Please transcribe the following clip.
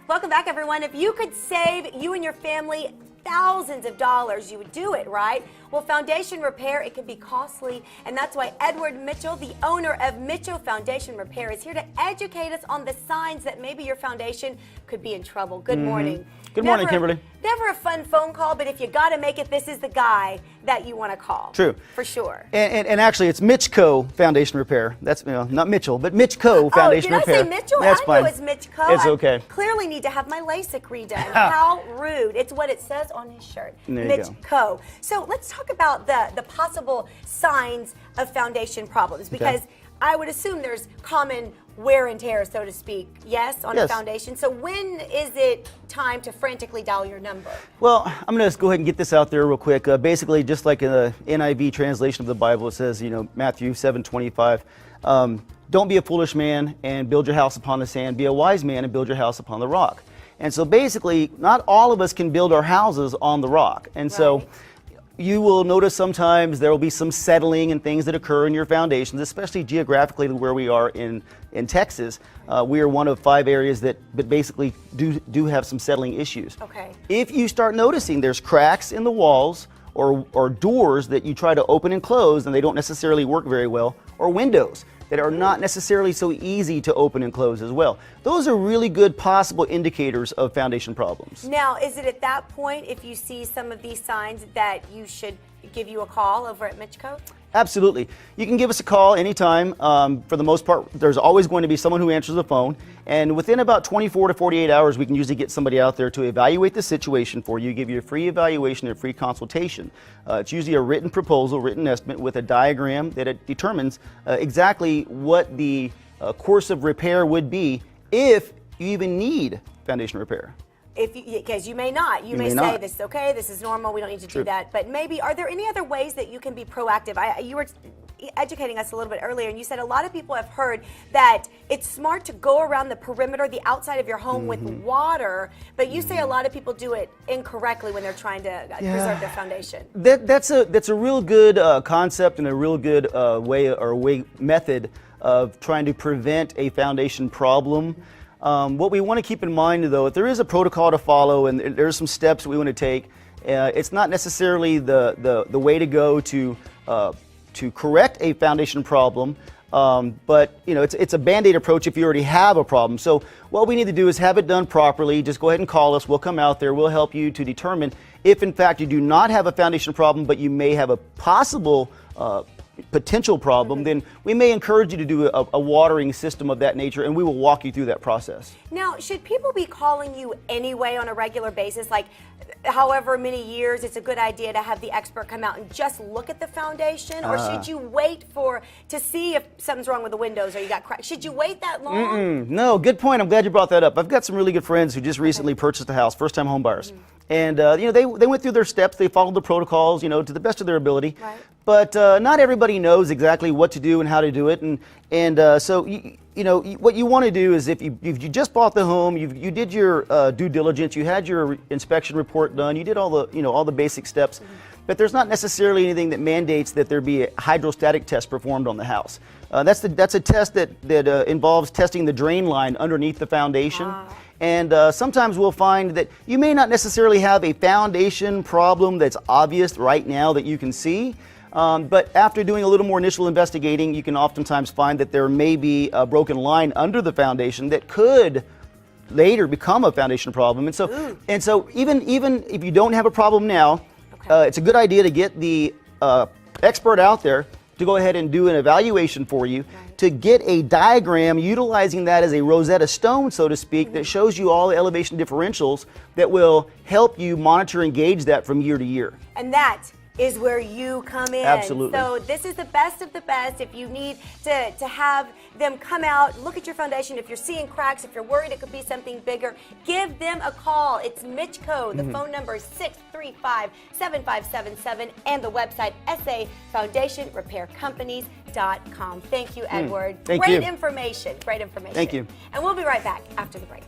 Welcome back, everyone. If you could save you and your family thousands of dollars, you would do it, right? Well, foundation repair, it can be costly, and that's why Edward Mitchell, the owner of MitchCo Foundation Repair, is here to educate us on the signs that maybe your foundation could be in trouble. Good morning. Good morning, Kimberly. Never a fun phone call, but if you got to make it, this is the guy that you want to call. True. For sure. And actually, it's MitchCo Foundation Repair. That's, not Mitchell, but MitchCo Foundation Repair. Oh, did I say Mitchell? That's fine. I knew it was MitchCo. It's okay. I clearly need to have my LASIK redone. How rude. It's what it says on his shirt. There you MitchCo. So let's talk about the possible signs of foundation problems, because I would assume there's common wear and tear, so to speak, on a foundation. So when is it time to frantically dial your number? Well, I'm going to go ahead and get this out there real quick. Basically, just like in the NIV translation of the Bible, it says, Matthew 7:25, don't be a foolish man and build your house upon the sand. Be a wise man and build your house upon the rock. And so basically, not all of us can build our houses on the rock. And so you will notice sometimes there will be some settling and things that occur in your foundations, especially geographically where we are in Texas. We are one of 5 areas that basically do have some settling issues. Okay. If you start noticing there's cracks in the walls or doors that you try to open and close and they don't necessarily work very well, or windows that are not necessarily so easy to open and close as well. Those are really good possible indicators of foundation problems. Now, is it at that point, if you see some of these signs, that you should give you a call over at MitchCo? Absolutely. You can give us a call anytime. For the most part, there's always going to be someone who answers the phone. And within about 24 to 48 hours, we can usually get somebody out there to evaluate the situation for you, give you a free evaluation and a free consultation. It's usually a written proposal, written estimate with a diagram that it determines exactly what the course of repair would be if you even need foundation repair. Because you may not. You may say, this is okay, this is normal, we don't need to do that. But maybe, are there any other ways that you can be proactive? You were educating us a little bit earlier, and you said a lot of people have heard that it's smart to go around the perimeter, the outside of your home with water, but you say a lot of people do it incorrectly when they're trying to preserve their foundation. That's a real good concept and a real good method of trying to prevent a foundation problem. What we want to keep in mind, though, if there is a protocol to follow and there's some steps we want to take, it's not necessarily the way to go to correct a foundation problem, but it's a Band-Aid approach if you already have a problem. So what we need to do is have it done properly. Just go ahead and call us. We'll come out there. We'll help you to determine if, in fact, you do not have a foundation problem, but you may have a possible potential problem, then we may encourage you to do a watering system of that nature, and we will walk you through that process. Now, should people be calling you anyway on a regular basis? Like, however many years, it's a good idea to have the expert come out and just look at the foundation? Or should you wait to see if something's wrong with the windows or you got cracks? Should you wait that long? No, good point. I'm glad you brought that up. I've got some really good friends who just recently purchased a house, first-time home buyers. And they went through their steps. They followed the protocols, to the best of their ability. Right. But not everybody knows exactly what to do and how to do it. And so what you want to do is, if you just bought the home, you did your due diligence, you had your inspection report done, you did all the basic steps. But there's not necessarily anything that mandates that there be a hydrostatic test performed on the house. That's a test that involves testing the drain line underneath the foundation. And sometimes we'll find that you may not necessarily have a foundation problem that's obvious right now that you can see, but after doing a little more initial investigating, you can oftentimes find that there may be a broken line under the foundation that could later become a foundation problem. And so even if you don't have a problem now, it's a good idea to get the expert out there to go ahead and do an evaluation for you, to get a diagram utilizing that as a Rosetta Stone, so to speak, that shows you all the elevation differentials that will help you monitor and gauge that from year to year. And that is where you come in. Absolutely. So this is the best of the best. If you need to have them come out, look at your foundation. If you're seeing cracks, if you're worried it could be something bigger, give them a call. It's MitchCo. The phone number is 635-7577 and the website safoundationrepaircompanies.com. Thank you, Edward. Thank you. Great information. Great information. Thank you. And we'll be right back after the break.